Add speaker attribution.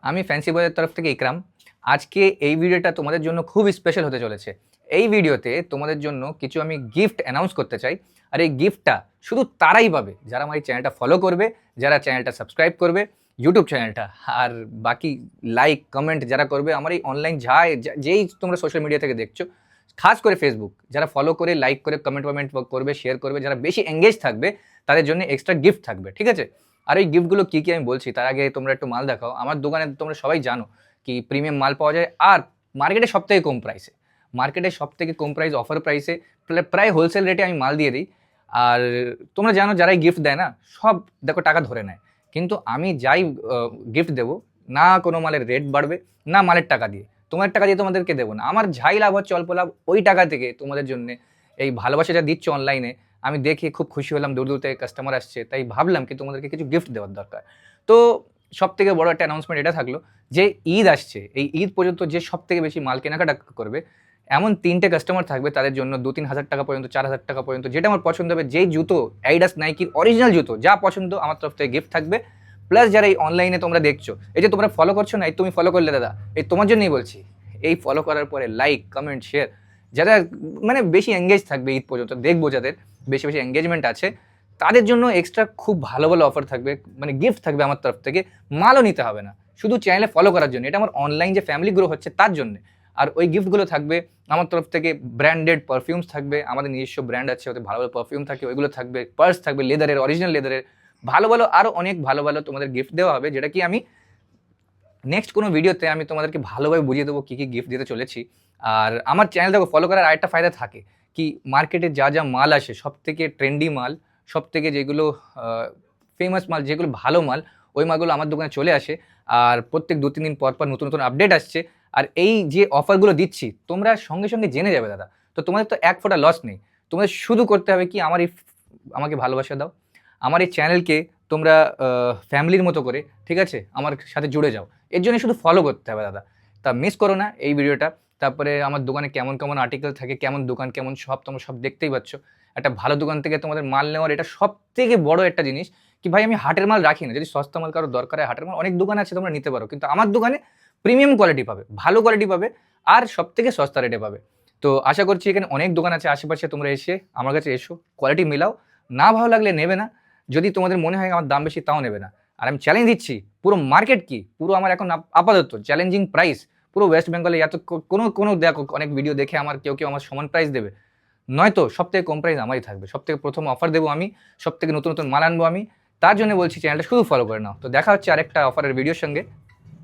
Speaker 1: আমি ফ্যান্সি বয়ের তরফ থেকে ইকরাম। আজকে এই ভিডিওটা তোমাদের জন্য খুব স্পেশাল হতে চলেছে। এই ভিডিওতে তোমাদের জন্য কিছু আমি গিফট অ্যানাউন্স করতে চাই। আর এই গিফটটা শুধু তারাই পাবে যারা আমার এই চ্যানেলটা ফলো করবে, যারা চ্যানেলটা সাবস্ক্রাইব করবে, ইউটিউব চ্যানেলটা। আর বাকি লাইক কমেন্ট যারা করবে আমার এই অনলাইন যেই তোমরা সোশ্যাল মিডিয়া থেকে দেখছো, খাস করে ফেসবুক, যারা ফলো করে লাইক করে কমেন্ট করবে, শেয়ার করবে, যারা বেশি এঙ্গেজ থাকবে তাদের জন্য এক্সট্রা গিফট থাকবে, ঠিক আছে? আর এই গিফটগুলো কী কী আমি বলছি তার আগে তোমরা একটু মাল দেখাও। আমার দোকানে তোমরা সবাই জানো কি প্রিমিয়াম মাল পাওয়া যায়, আর মার্কেটে সবথেকে কম প্রাইসে, মার্কেটে সবথেকে কম প্রাইস অফার প্রাইসে প্রায় হোলসেল রেটে আমি মাল দিয়ে দিই। আর তোমরা জানো যারাই গিফট দেয় না সব দেখো টাকা ধরে নেয়, কিন্তু আমি যাই গিফট দেবো না কোনো মালের রেট বাড়বে না মালের টাকা দিয়ে, তোমার টাকা দিয়ে তোমাদেরকে দেবো না। আমার যাই লাভ হচ্ছে অল্প লাভ, ওই টাকা থেকে তোমাদের জন্য এই ভালোবাসা যা দিচ্ছ অনলাইনে আমি দেখে খুব খুশি হলাম। দূর দূর থেকে কাস্টমার আসছে, তাই ভাবলাম কি তোমাদেরকে কিছু গিফট দেওয়ার দরকার। তো সব থেকে বড় একটা অ্যানাউন্সমেন্ট এটা থাকলো যে ঈদ আসছে, এই ঈদ পর্যন্ত যে সব থেকে বেশি মাল কেনাকাটা করবে এমন 3টে কাস্টমার থাকবে, তাদের জন্য 2-3 হাজার টাকা পর্যন্ত, 4,000 টাকা পর্যন্ত যেটা আমার পছন্দ হবে, যেই জুতো অ্যাডিডাস নাইকির অরিজিনাল জুতো যা পছন্দ আমার তরফ থেকে গিফট থাকবে। প্লাস যারা এই অনলাইনে তোমরা দেখছো, এই যে তোমরা ফলো করছো না, এই তুমি ফলো করলে দাদা, এই তোমার জন্যই বলছি। এই ফলো করার পরে লাইক কমেন্ট শেয়ার যারা মানে বেশি এঙ্গেজ থাকবে ঈদ পর্যন্ত, দেখবো যাদের বেশি বেশি এঙ্গেজমেন্ট আছে তাদের জন্য এক্সট্রা খুব ভালো ভালো অফার থাকবে, মানে গিফট থাকবে আমার তরফ থেকে। মালও নিতে হবে না, শুধু চ্যানেলে ফলো করার জন্য, এটা আমার অনলাইন যে ফ্যামিলি গ্রো হচ্ছে তার জন্য। আর ওই গিফটগুলো থাকবে আমার তরফ থেকে, ব্র্যান্ডেড পারফিউমস থাকবে, আমাদের নিজস্ব ব্র্যান্ড আছে, ওদের ভালো ভালো পারফিউম থাকে, ওইগুলো থাকবে, পার্স থাকবে লেদারের, অরিজিনাল লেদারের, ভালো ভালো আরও অনেক ভালো ভালো তোমাদের গিফট দেওয়া হবে, যেটা কি আমি নেক্সট কোনো ভিডিওতে আমি তোমাদেরকে ভালোভাবে বুঝিয়ে দেবো কী কী গিফট দিতে চলেছি। আর আমার চ্যানেলটাকে ফলো করার আরেকটা ফায়দা থাকে কি, মার্কেটে যা যা মাল আসে সব থেকে ট্রেন্ডি মাল, সব থেকে যেগুলো ফেমাস মাল, যেগুলো ভালো মাল, ওই মালগুলো আমার দোকানে চলে আসে। আর প্রত্যেক 2-3 দিন পর পর নতুন নতুন আপডেট আসছে। আর এই যে অফারগুলো দিচ্ছি তোমরা সঙ্গে সঙ্গে জেনে যাবে দাদা, তো তোমাদের তো এক ফোঁটা লস নেই। তোমাদের শুধু করতে হবে কি, আমাকে ভালোবাসা দাও, আমার এই চ্যানেলকে তোমরা ফ্যামিলির মতো করে, ঠিক আছে, আমার সাথে জুড়ে যাও। এর জন্য শুধু ফলো করতে হবে দাদা। তা মিস করো না এই ভিডিওটা। তারপরে আমার দোকানে কেমন কেমন আর্টিকেল থাকে, কেমন দোকান, কেমন সব, তোমরা সব দেখতেই পাচ্ছ। একটা ভালো দোকান থেকে তোমাদের মাল নেওয়ার এটা সব থেকে বড় একটা জিনিস কি ভাই, আমি হাটের মাল রাখি না। যদি সস্তা মাল কারো দরকার হয়, হাটের মাল অনেক দোকান আছে তোমরা নিতে পারো, কিন্তু আমার দোকানে প্রিমিয়াম কোয়ালিটি পাবে, ভালো কোয়ালিটি পাবে, আর সব থেকে সস্তা রেটে পাবে। তো আশা করছি এখানে অনেক দোকান আছে আশেপাশে, তোমরা এসে আমার কাছে এসো, কোয়ালিটি মিলাও, না ভালো লাগলে নেবে না, যদি তোমাদের মনে হয় আমার দাম বেশি তাও নেবে না। আর আমি চ্যালেঞ্জ দিচ্ছি, পুরো মার্কেট কি, পুরো আমার এখন আপাতত চ্যালেঞ্জিং প্রাইস পুরো ওয়েস্ট বেঙ্গলে, এত কোনো কোনো দেখো অনেক ভিডিও দেখে আমার কেউ কেউ আমার সমান প্রাইস দেবে, নয়তো সব থেকে কম প্রাইস আমারই থাকবে। সব থেকে প্রথম অফার দেবো আমি, সব থেকে নতুন নতুন মাল আনবো আমি, তার জন্য বলছি চ্যানেলটা শুধু ফলো করে নাও। তো দেখা হচ্ছে আরেকটা অফারের ভিডিওর সঙ্গে।